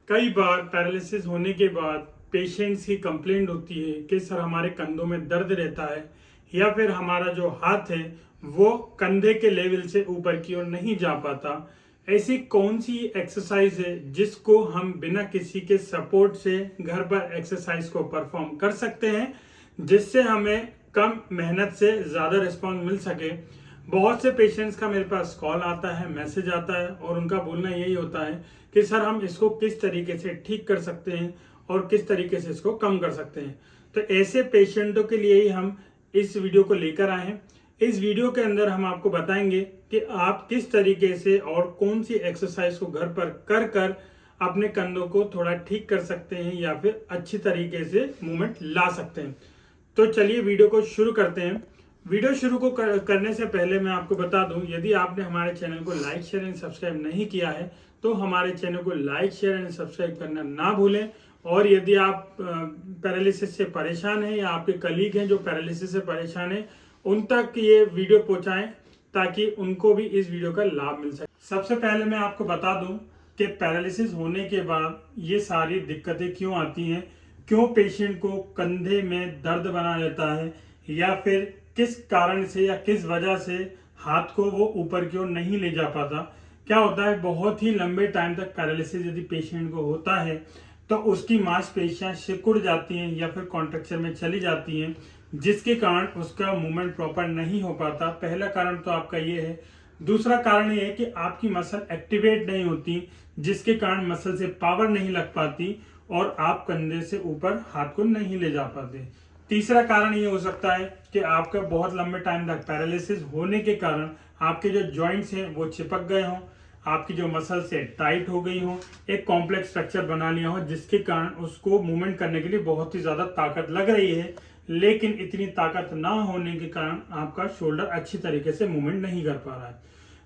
कई बार पैरालिसिस होने के बाद पेशेंट्स की कंप्लेंट होती है कि सर हमारे कंधों में दर्द रहता है या फिर हमारा जो हाथ है वो कंधे के लेवल से ऊपर की ओर नहीं जा पाता। ऐसी कौन सी एक्सरसाइज है जिसको हम बिना किसी के सपोर्ट से घर पर एक्सरसाइज को परफॉर्म कर सकते हैं जिससे हमें कम मेहनत से ज़्यादा रिस्पॉन्स मिल सके। बहुत से पेशेंट्स का मेरे पास कॉल आता है, मैसेज आता है और उनका बोलना यही होता है कि सर हम इसको किस तरीके से ठीक कर सकते हैं और किस तरीके से इसको कम कर सकते हैं। तो ऐसे पेशेंटों के लिए ही हम इस वीडियो को लेकर आए हैं। इस वीडियो के अंदर हम आपको बताएंगे कि आप किस तरीके से और कौन सी एक्सरसाइज को घर पर कर कर अपने कंधों को थोड़ा ठीक कर सकते हैं या फिर अच्छी तरीके से मूवमेंट ला सकते हैं। तो चलिए वीडियो को शुरू करते हैं। वीडियो शुरू को करने से पहले मैं आपको बता दूं, यदि आपने हमारे चैनल को लाइक शेयर एंड सब्सक्राइब नहीं किया है तो हमारे चैनल को लाइक शेयर एंड सब्सक्राइब करना ना भूलें। और यदि आप पैरालिसिस से परेशान हैं या आपके कलीग हैं जो पैरालिसिस से परेशान हैं उन तक ये वीडियो पहुंचाएं ताकि उनको भी इस वीडियो का लाभ मिल सके। सबसे पहले मैं आपको बता दूं कि पैरालिसिस होने के बाद ये सारी दिक्कतें क्यों आती हैं, क्यों पेशेंट को कंधे में दर्द बना रहता है या फिर किस कारण से या किस वजह से हाथ को वो ऊपर की ओर नहीं ले जा पाता। क्या होता है, बहुत ही लंबे टाइम तक पैरालिसिस यदि पेशेंट को होता है तो उसकी मांसपेशियां सिकुड़ जाती हैं या फिर कॉन्ट्रैक्शन में चली जाती हैं जिसके कारण उसका मूवमेंट प्रॉपर नहीं हो पाता। पहला कारण तो आपका ये है। दूसरा कारण ये है कि आपकी मसल एक्टिवेट नहीं होती जिसके कारण मसल से पावर नहीं लग पाती और आप कंधे से ऊपर हाथ को नहीं ले जा पाते। तीसरा कारण ये हो सकता है कि आपका बहुत लंबे टाइम तक पैरालिसिस होने के कारण आपके जो जॉइंट्स हैं वो चिपक गए हों, आपकी जो मसल से टाइट हो गई हो, एक कॉम्प्लेक्स स्ट्रक्चर बना लिया हो जिसके कारण उसको मूवमेंट करने के लिए बहुत ही ज्यादा ताकत लग रही है, लेकिन इतनी ताकत ना होने के कारण आपका शोल्डर अच्छी तरीके से मूवमेंट नहीं कर पा रहा है।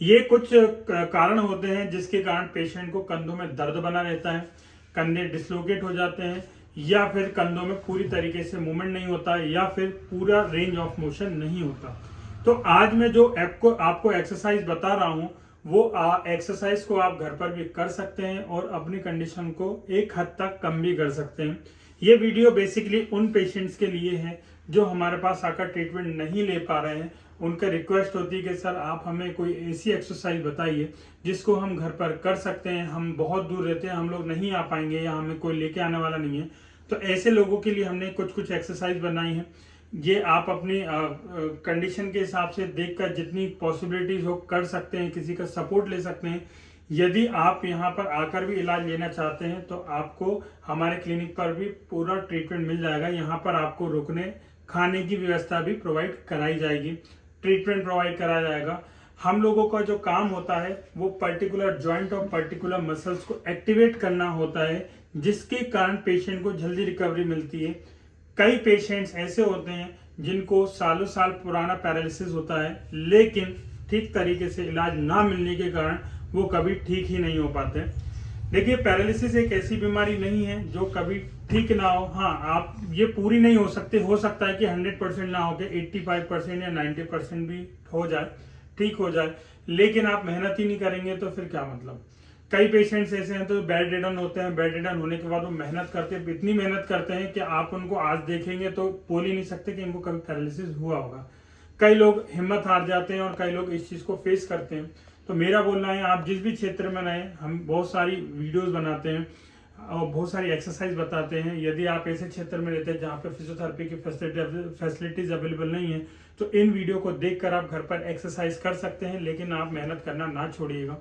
ये कुछ कारण होते हैं जिसके कारण पेशेंट को कंधों में दर्द बना रहता है, कंधे डिसलोकेट हो जाते हैं या फिर कंधों में पूरी तरीके से मूवमेंट नहीं होता या फिर पूरा रेंज ऑफ मोशन नहीं होता। तो आज मैं जो आपको एक्सरसाइज बता रहा हूं वो एक्सरसाइज को आप घर पर भी कर सकते हैं और अपनी कंडीशन को एक हद तक कम भी कर सकते हैं। ये वीडियो बेसिकली उन पेशेंट्स के लिए है जो हमारे पास आकर ट्रीटमेंट नहीं ले पा रहे हैं। उनका रिक्वेस्ट होती है कि सर आप हमें कोई ऐसी एक्सरसाइज बताइए जिसको हम घर पर कर सकते हैं, हम बहुत दूर रहते हैं, हम लोग नहीं आ पाएंगे या हमें कोई लेके आने वाला नहीं है। तो ऐसे लोगों के लिए हमने कुछ एक्सरसाइज बनाई है। ये आप अपनी कंडीशन के हिसाब से देखकर जितनी पॉसिबिलिटीज हो कर सकते हैं, किसी का सपोर्ट ले सकते हैं। यदि आप यहाँ पर आकर भी इलाज लेना चाहते हैं तो आपको हमारे क्लिनिक पर भी पूरा ट्रीटमेंट मिल जाएगा। यहाँ पर आपको रुकने खाने की व्यवस्था भी प्रोवाइड कराई जाएगी, ट्रीटमेंट प्रोवाइड कराया जाएगा। हम लोगों का जो काम होता है वो पर्टिकुलर जॉइंट और पर्टिकुलर मसल्स को एक्टिवेट करना होता है जिसके कारण पेशेंट को जल्दी रिकवरी मिलती है। कई पेशेंट्स ऐसे होते हैं जिनको सालों साल पुराना पैरालिसिस होता है लेकिन ठीक तरीके से इलाज ना मिलने के कारण वो कभी ठीक ही नहीं हो पाते। देखिए, पैरालिसिस एक ऐसी बीमारी नहीं है जो कभी ठीक ना हो। हाँ, आप ये पूरी नहीं हो सकती, हो सकता है कि 100% ना हो के 85% या 90% भी हो जाए, ठीक हो जाए, लेकिन आप मेहनत ही नहीं करेंगे तो फिर क्या मतलब। कई पेशेंट्स ऐसे हैं तो बेड रिडन होते हैं, बेड रिडन होने के बाद वो मेहनत करते हैं, इतनी मेहनत करते हैं कि आप उनको आज देखेंगे तो बोल ही नहीं सकते कि इनको कभी पैरालिसिस हुआ होगा। कई लोग हिम्मत हार जाते हैं और कई लोग इस चीज को फेस करते हैं। तो मेरा बोलना है, आप जिस भी क्षेत्र में रहें, हम बहुत सारी वीडियोस बनाते हैं और बहुत सारी एक्सरसाइज बताते हैं। यदि आप ऐसे क्षेत्र में रहते हैं जहाँ पे फिजियोथेरेपी की फैसिलिटीज अवेलेबल नहीं है तो इन वीडियो को देखकर आप घर पर एक्सरसाइज कर सकते हैं, लेकिन आप मेहनत करना ना छोड़िएगा।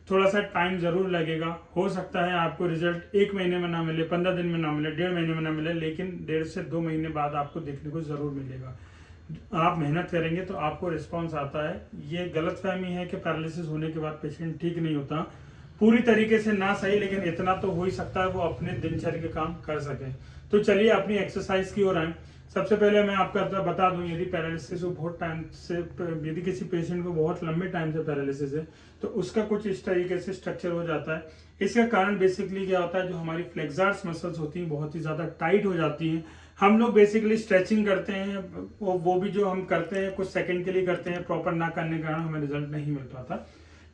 थोड़ा सा टाइम जरूर लगेगा, हो सकता है आपको रिजल्ट 1 महीने में ना मिले, 15 दिन में ना मिले, 1.5 महीने में ना मिले, लेकिन 1.5 से 2 महीने बाद आपको देखने को जरूर मिलेगा। आप मेहनत करेंगे तो आपको रिस्पॉन्स आता है। ये गलतफहमी है कि पैरालिसिस होने के बाद पेशेंट ठीक नहीं होता। पूरी तरीके से ना सही, लेकिन इतना तो हो ही सकता है वो अपने दिनचर्या के काम कर सके। तो चलिए अपनी एक्सरसाइज की ओर आए। सबसे पहले मैं आपको बता दूं, यदि पैरालिसिस बहुत टाइम से, यदि किसी पेशेंट को बहुत लंबे टाइम से पैरालिसिस है तो उसका कुछ इस तरीके से स्ट्रक्चर हो जाता है। इसका कारण बेसिकली क्या होता है, जो हमारी फ्लेक्सर्स मसल्स होती हैं बहुत ही ज्यादा टाइट हो जाती हैं। हम लोग बेसिकली स्ट्रेचिंग करते हैं, वो भी जो हम करते हैं कुछ सेकंड के लिए करते हैं, प्रॉपर ना करने के कारण हमें रिजल्ट नहीं मिल पाता।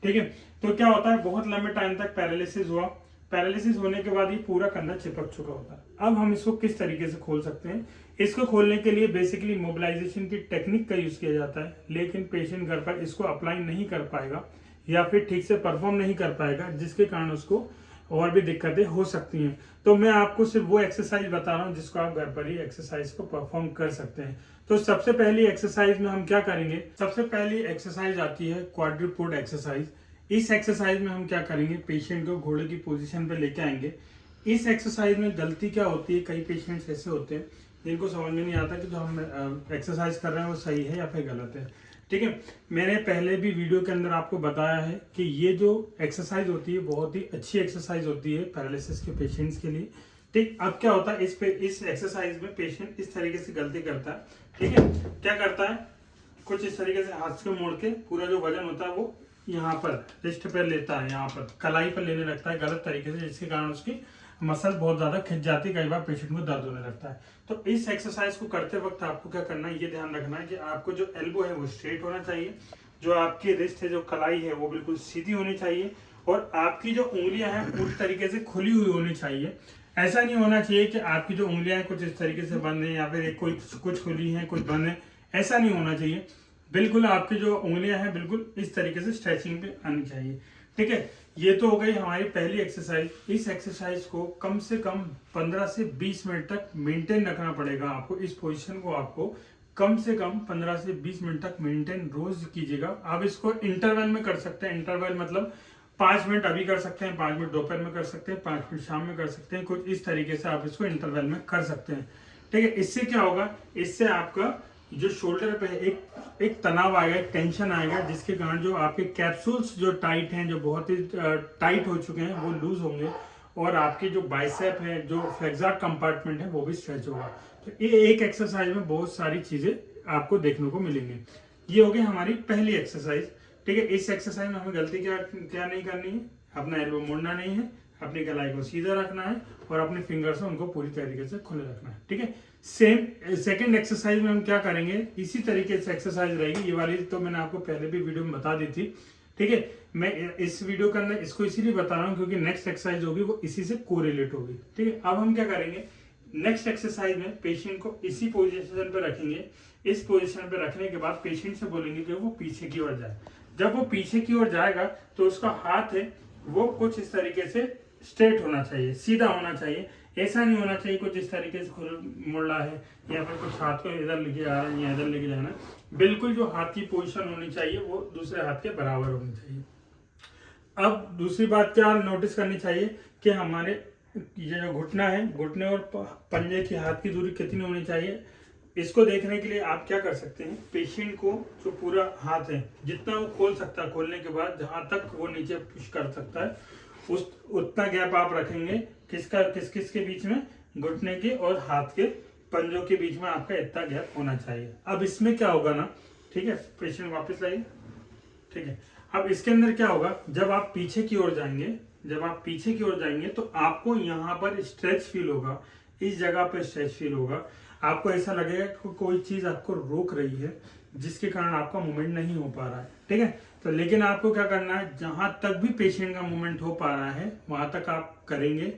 ठीक है, तो क्या होता है, बहुत लंबे टाइम तक पैरालिसिस हुआ पैरालिसिस होने के बाद ये पूरा कंधा चिपक चुका होता है। अब हम इसको किस तरीके से खोल सकते हैं? इसको खोलने के लिए बेसिकली मोबिलाइजेशन की टेक्निक का यूज किया जाता है, लेकिन पेशेंट घर पर इसको अप्लाई नहीं कर पाएगा या फिर ठीक से परफॉर्म नहीं कर पाएगा, जिसके कारण उसको और भी दिक्कतें हो सकती हैं। तो मैं आपको सिर्फ वो एक्सरसाइज बता रहा हूँ जिसको आप घर पर ही एक्सरसाइज को परफॉर्म कर सकते हैं। तो सबसे पहली एक्सरसाइज में हम क्या करेंगे? सबसे पहली एक्सरसाइज आती है क्वाड्रिपोड एक्सरसाइज। इस एक्सरसाइज में हम क्या करेंगे? पेशेंट को घोड़े की पोजीशन पे लेके आएंगे। इस एक्सरसाइज में गलती क्या होती है, कई पेशेंट्स ऐसे होते हैं जिनको समझ में नहीं आता कि जो हम एक्सरसाइज कर रहे हैं वो सही है या फिर गलत है। ठीक है, मैंने पहले भी वीडियो के अंदर आपको बताया है कि ये जो एक्सरसाइज होती है बहुत ही अच्छी एक्सरसाइज होती है पैरालिसिस के पेशेंट्स के लिए। ठीक, अब क्या होता है इस एक्सरसाइज में पेशेंट इस तरीके से गलती करता है। ठीक है, क्या करता है? कुछ इस तरीके से हाथ को मोड़ के पूरा जो वजन होता है वो यहाँ पर रिस्ट पर लेता है, यहाँ पर कलाई पर लेने लगता है गलत तरीके से, जिसके कारण उसकी मसल बहुत ज्यादा खिंच जाती है, कई बार पेशेंट को दर्द होने लगता है। तो इस एक्सरसाइज को करते वक्त आपको क्या करना है, ये ध्यान रखना है कि आपको जो एल्बो है वो स्ट्रेट होना चाहिए, जो आपकी रिस्ट है, जो कलाई है वो बिल्कुल सीधी होनी चाहिए, और आपकी जो उंगलियां हैं पूरी तरीके से खुली हुई होनी चाहिए। ऐसा नहीं होना चाहिए कि आपकी जो उंगलियां हैं कुछ इस तरीके से बंद है या फिर कुछ खुली हैं कुछ बंद है, ऐसा नहीं होना चाहिए। बिल्कुल आपकी जो उंगलियां हैं बिल्कुल इस तरीके से स्ट्रेचिंग पे आनी चाहिए। ठीक है, ये तो हो गई हमारी पहली एक्सरसाइज। इस एक्सरसाइज को कम से कम 15 से 20 मिनट तक मेंटेन रखना पड़ेगा आपको। इस पोजीशन को आपको कम से कम 15 से 20 मिनट तक मेंटेन रोज कीजिएगा। आप इसको इंटरवल में कर सकते हैं। इंटरवल मतलब 5 मिनट अभी कर सकते हैं, 5 मिनट दोपहर में कर सकते हैं, 5 मिनट शाम में कर सकते हैं, कुछ इस तरीके से आप इसको इंटरवल में कर सकते हैं। ठीक है, इससे क्या होगा, इससे आपका जो शोल्डर पे एक तनाव आएगा, एक टेंशन आएगा, जिसके कारण जो आपके कैप्सूल्स जो टाइट हैं, जो बहुत ही टाइट हो चुके हैं, वो लूज होंगे, और आपकी जो बाइसेप है, जो फ्लेक्सर कंपार्टमेंट है, वो भी स्ट्रेच होगा। तो ये एक एक्सरसाइज में बहुत सारी चीजें आपको देखने को मिलेंगी। ये हो गई हमारी पहली एक्सरसाइज। ठीक है, इस एक्सरसाइज में हमें गलती क्या नहीं करनी है, अपना एल्बो मोड़ना नहीं है, अपनी कलाई को सीधा रखना है, और अपने फिंगर से उनको पूरी तरीके से खुले रखना है। ठीक है, सेम सेकंड एक्सरसाइज में हम क्या करेंगे, इसी तरीके से एक्सरसाइज रहेगी। ये वाली तो मैंने आपको पहले भी वीडियो में बता दी थी। ठीक है, मैं इस वीडियो के अंदर इसको इसीलिए बता रहा हूँ क्योंकि नेक्स्ट एक्सरसाइज होगी वो इसी से कोरिलेट होगी। ठीक है, अब हम क्या करेंगे, नेक्स्ट एक्सरसाइज में पेशेंट को इसी पोजीशन पे रखेंगे। इस पोजीशन पे रखने के बाद पेशेंट से बोलेंगे कि वो पीछे की ओर जाए। जब वो पीछे की ओर जाएगा तो उसका हाथ है वो कुछ इस तरीके से स्ट्रेट होना चाहिए, सीधा होना चाहिए। ऐसा नहीं होना चाहिए कुछ इस तरीके से मुड़ रहा है या फिर कुछ हाथ को इधर लेके आ रहा है या इधर लेके जाना। बिल्कुल जो हाथ की पोजीशन होनी चाहिए वो दूसरे हाथ के बराबर होनी चाहिए। अब दूसरी बात क्या नोटिस करनी चाहिए कि हमारे ये जो घुटना है, घुटने और पंजे की हाथ की दूरी कितनी होनी चाहिए। इसको देखने के लिए आप क्या कर सकते हैं, पेशेंट को जो पूरा हाथ है जितना वो खोल सकता है, खोलने के बाद जहां तक वो नीचे पुश कर सकता है उतना गैप आप रखेंगे। किस के बीच में, घुटने के और हाथ के पंजों के बीच में आपका इतना गैप होना चाहिए। अब इसमें क्या होगा ना, ठीक है, पेशेंट वापस लाइए। ठीक है, अब इसके अंदर क्या होगा, जब आप पीछे की ओर जाएंगे तो आपको यहाँ पर स्ट्रेच फील होगा, इस जगह पर स्ट्रेच फील होगा। आपको ऐसा लगेगा कि कोई चीज आपको रोक रही है, जिसके कारण आपका मूवमेंट नहीं हो पा रहा है। ठीक है, तो लेकिन आपको क्या करना है, जहां तक भी पेशेंट का मूवमेंट हो पा रहा है वहां तक आप करेंगे।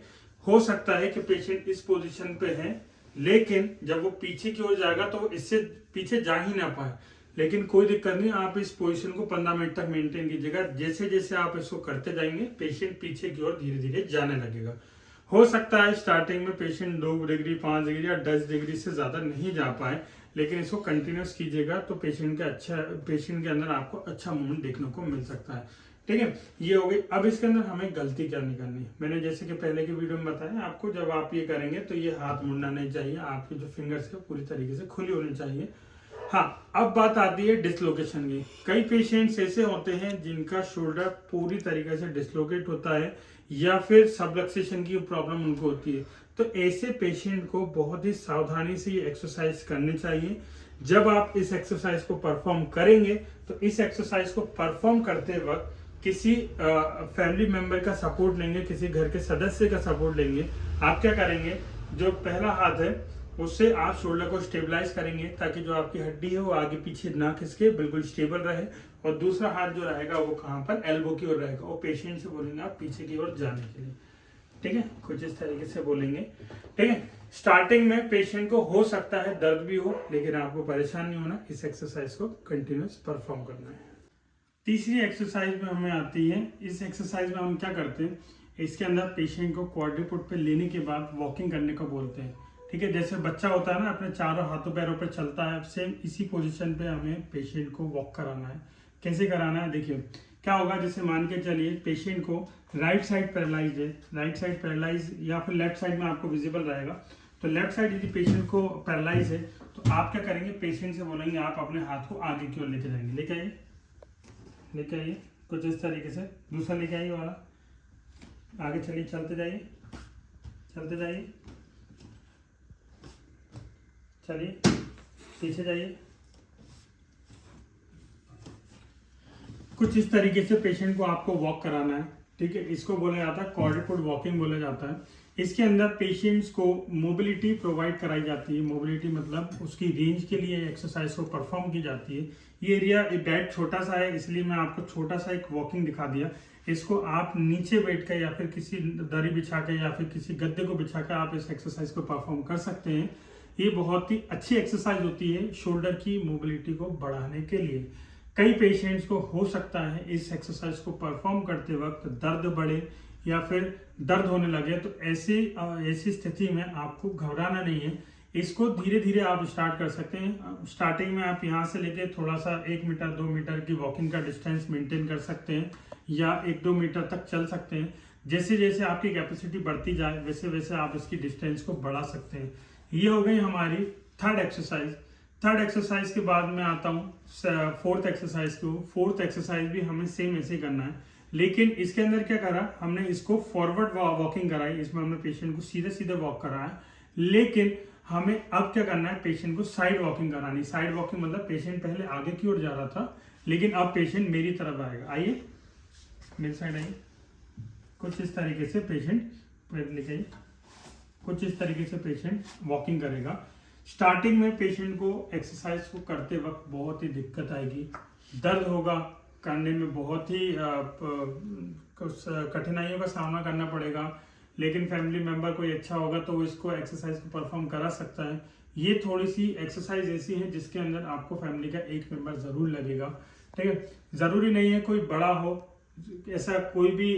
हो सकता है कि पेशेंट इस पोजीशन पे है, लेकिन जब वो पीछे की ओर जाएगा तो वो इससे पीछे जा ही ना पाए, लेकिन कोई दिक्कत नहीं, आप इस पोजीशन को 15 मिनट तक मेंटेन कीजिएगा। जैसे जैसे आप इसको करते जाएंगे पेशेंट पीछे की ओर धीरे धीरे जाने लगेगा। हो सकता है स्टार्टिंग में पेशेंट 2 डिग्री 5 डिग्री या 10 डिग्री से ज्यादा नहीं जा पाए, लेकिन इसको कंटिन्यूस कीजिएगा तो पेशेंट के अंदर आपको अच्छा मूवमेंट देखने को मिल सकता है। ठीक है, ये हो गई। अब इसके अंदर हमें गलती क्या नहीं करनी, मैंने जैसे कि पहले की वीडियो में बताया आपको, जब आप ये करेंगे तो ये हाथ मुड़ना नहीं चाहिए, आपकी जो फिंगर्स है पूरी तरीके से खुली होनी चाहिए। हाँ, अब बात आती है डिसलोकेशन की। कई पेशेंट्स ऐसे होते हैं जिनका शोल्डर पूरी तरीके से डिसलोकेट होता है या फिर सबलक्सेशन की प्रॉब्लम उनको होती है। तो ऐसे पेशेंट को बहुत ही सावधानी से ये एक्सरसाइज करनी चाहिए। जब आप इस एक्सरसाइज को परफॉर्म करेंगे तो इस एक्सरसाइज को परफॉर्म करते वक्त किसी फैमिली मेंबर का सपोर्ट लेंगे, किसी घर के सदस्य का सपोर्ट लेंगे। आप क्या करेंगे, जो पहला हाथ है उससे आप शोल्डर को स्टेबलाइज करेंगे ताकि जो आपकी हड्डी है वो आगे पीछे ना खिसके, बिल्कुल स्टेबल रहे। और दूसरा हाथ जो रहेगा वो कहाँ पर, एल्बो की ओर रहेगा, और पेशेंट से बोलेंगे आप पीछे की ओर जाने के लिए। ठीक है, कुछ इस तरीके से बोलेंगे। ठीक है, स्टार्टिंग में पेशेंट को हो सकता है दर्द भी हो, लेकिन आपको परेशान नहीं होना, इस एक्सरसाइज को कंटिन्यूस परफॉर्म करना है। तीसरी एक्सरसाइज में हमें आती है, इस एक्सरसाइज में हम क्या करते हैं, इसके अंदर पेशेंट को क्वाड्रीपुट पे लेने के बाद वॉकिंग करने को बोलते हैं। ठीक है, जैसे बच्चा होता है ना, अपने चारों हाथों पैरों पर चलता है, सेम इसी पोजीशन पे हमें पेशेंट को वॉक कराना है। कैसे कराना है, देखिए क्या होगा, जैसे मान के चलिए पेशेंट को राइट साइड पैरालाइज है, राइट साइड पैरालाइज या फिर लेफ्ट साइड में आपको विजिबल रहेगा, तो लेफ्ट साइड यदि पेशेंट को पैरालाइज है तो आप क्या करेंगे, पेशेंट से बोलेंगे आप अपने हाथ को आगे की ओर लेके जाएंगे, लेके आइए, लेके आइए, कुछ इस तरीके से। दूसरा लेके आइए वाला, आगे चलिए, चलते जाइए, चलते जाइए, चलिए पीछे जाइए। कुछ इस तरीके से पेशेंट को आपको वॉक कराना है। ठीक है, इसको बोला जाता है क्वाड्रीपुट वॉकिंग बोला जाता है। इसके अंदर पेशेंट्स को मोबिलिटी प्रोवाइड कराई जाती है। मोबिलिटी मतलब उसकी रेंज के लिए एक्सरसाइज को परफॉर्म की जाती है। ये एरिया बेड छोटा सा है, इसलिए मैं आपको छोटा सा एक वॉकिंग दिखा दिया। इसको आप नीचे बैठ कर या फिर किसी दरी बिछा कर या फिर किसी गद्दे को बिछा कर आप इस एक्सरसाइज को परफॉर्म कर सकते हैं। ये बहुत ही अच्छी एक्सरसाइज होती है शोल्डर की मोबिलिटी को बढ़ाने के लिए। कई पेशेंट्स को हो सकता है इस एक्सरसाइज को परफॉर्म करते वक्त दर्द बढ़े या फिर दर्द होने लगे, तो ऐसी स्थिति में आपको घबराना नहीं है। इसको धीरे धीरे आप स्टार्ट कर सकते हैं। स्टार्टिंग में आप यहाँ से लेके थोड़ा सा 1 मीटर 2 मीटर की वॉकिंग का डिस्टेंस मेंटेन कर सकते हैं या 1-2 मीटर तक चल सकते हैं। जैसे जैसे आपकी कैपेसिटी बढ़ती जाए वैसे वैसे आप इसकी डिस्टेंस को बढ़ा सकते हैं। ये हो गई हमारी थर्ड एक्सरसाइज। थर्ड एक्सरसाइज के बाद मैं आता हूँ फोर्थ एक्सरसाइज को। फोर्थ एक्सरसाइज भी हमें सेम ऐसे ही करना है, लेकिन इसके अंदर क्या करा हमने, इसको फॉरवर्ड वॉकिंग कराई। इसमें हमने पेशेंट को सीधे सीधे वॉक कराया, लेकिन हमें अब क्या करना है, पेशेंट को साइड वॉकिंग करानी। साइड वॉकिंग मतलब पेशेंट पहले आगे की ओर जा रहा था, लेकिन अब पेशेंट मेरी तरफ आएगा। आइए मेरी साइड आइए। कुछ इस तरीके से पेशेंट लेके आइए, कुछ इस तरीके से पेशेंट वॉकिंग करेगा। स्टार्टिंग में पेशेंट को एक्सरसाइज को करते वक्त बहुत ही दिक्कत आएगी, दर्द होगा, करने में बहुत ही कठिनाइयों का सामना करना पड़ेगा, लेकिन फैमिली मेंबर कोई अच्छा होगा तो इसको एक्सरसाइज को परफॉर्म करा सकता है। ये थोड़ी सी एक्सरसाइज ऐसी है जिसके अंदर आपको फैमिली का एक मेंबर जरूर लगेगा। ठीक है, जरूरी नहीं है कोई बड़ा हो, ऐसा कोई भी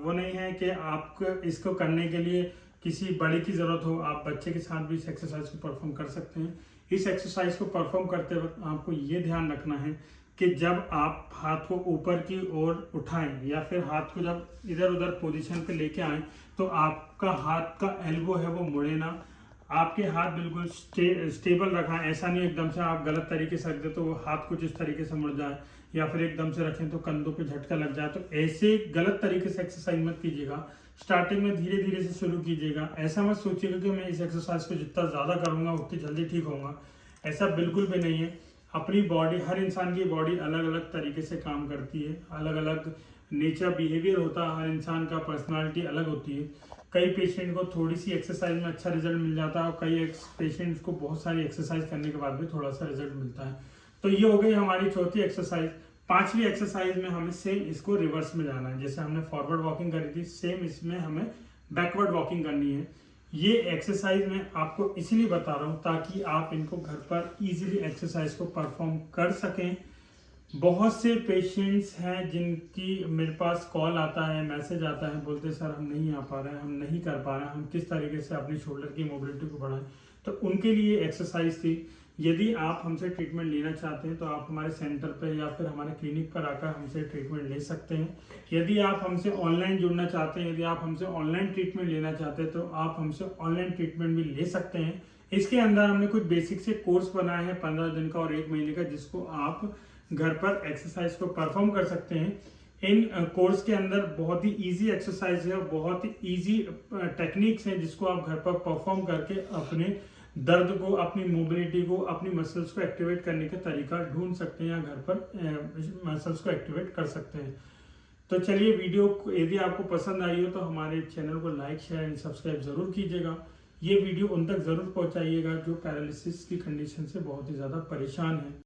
वो नहीं है कि आपको इसको करने के लिए किसी बड़े की जरूरत हो। आप बच्चे के साथ भी इस एक्सरसाइज को परफॉर्म कर सकते हैं। इस एक्सरसाइज को परफॉर्म करते वक्त आपको ये ध्यान रखना है कि जब आप हाथ को ऊपर की ओर उठाएं या फिर हाथ को जब इधर उधर पोजीशन पे लेके आएं, तो आपका हाथ का एल्बो है वो मुड़े ना। आपके हाथ बिल्कुल स्टेबल रखा है, ऐसा नहीं एकदम से आप गलत तरीके से रख दे तो वो हाथ कुछ इस तरीके से मुड़ जाए, या फिर एकदम से रखें तो कंधों पे झटका लग जाए। तो ऐसे गलत तरीके से एक्सरसाइज मत कीजिएगा। स्टार्टिंग में धीरे धीरे से शुरू कीजिएगा। ऐसा मत सोचिएगा कि मैं इस एक्सरसाइज को जितना ज़्यादा करूँगा उतनी जल्दी ठीक होगा, ऐसा बिल्कुल भी नहीं है। अपनी बॉडी, हर इंसान की बॉडी अलग अलग तरीके से काम करती है, अलग अलग नेचर बिहेवियर होता है, हर इंसान का पर्सनालिटी अलग होती है। कई पेशेंट को थोड़ी सी एक्सरसाइज में अच्छा रिजल्ट मिल जाता है और कई पेशेंट्स को बहुत सारी एक्सरसाइज करने के बाद भी थोड़ा सा रिजल्ट मिलता है। तो ये हो गई हमारी चौथी एक्सरसाइज। पांचवी एक्सरसाइज में हमें सेम इसको रिवर्स में जाना है। जैसे हमने फॉरवर्ड वॉकिंग करी थी, सेम इसमें हमें बैकवर्ड वॉकिंग करनी है। ये एक्सरसाइज मैं आपको इसीलिए बता रहा हूँ ताकि आप इनको घर पर इजीली एक्सरसाइज को परफॉर्म कर सकें। बहुत से पेशेंट्स हैं जिनकी मेरे पास कॉल आता है, मैसेज आता है, बोलते सर हम नहीं आ पा रहे हैं, हम नहीं कर पा रहे हैं, हम किस तरीके से अपनी शोल्डर की मोबिलिटी को बढ़ाएं। तो उनके लिए एक्सरसाइज थी। यदि आप हमसे ट्रीटमेंट लेना चाहते हैं तो आप हमारे सेंटर पर या फिर हमारे क्लिनिक पर आकर हमसे ट्रीटमेंट ले सकते हैं। यदि आप हमसे ऑनलाइन जुड़ना चाहते हैं, यदि आप हमसे ऑनलाइन ट्रीटमेंट लेना चाहते हैं तो आप हमसे ऑनलाइन ट्रीटमेंट भी ले सकते हैं। इसके अंदर हमने कुछ बेसिक से कोर्स बनाए हैं 15 दिन का और 1 महीने का, जिसको आप घर पर एक्सरसाइज को परफॉर्म कर सकते हैं। इन कोर्स के अंदर बहुत ही इजी एक्सरसाइज है, बहुत ही इजी टेक्निक्स हैं जिसको आप घर पर परफॉर्म करके अपने दर्द को, अपनी मोबिलिटी को, अपनी मसल्स को एक्टिवेट करने का तरीका ढूंढ सकते हैं या घर पर मसल्स को एक्टिवेट कर सकते हैं। तो चलिए, वीडियो यदि आपको पसंद आई हो तो हमारे चैनल को लाइक, शेयर एंड सब्सक्राइब जरूर कीजिएगा। ये वीडियो उन तक जरूर पहुंचाइएगा जो पैरालिसिस की कंडीशन से बहुत ही ज़्यादा परेशान है।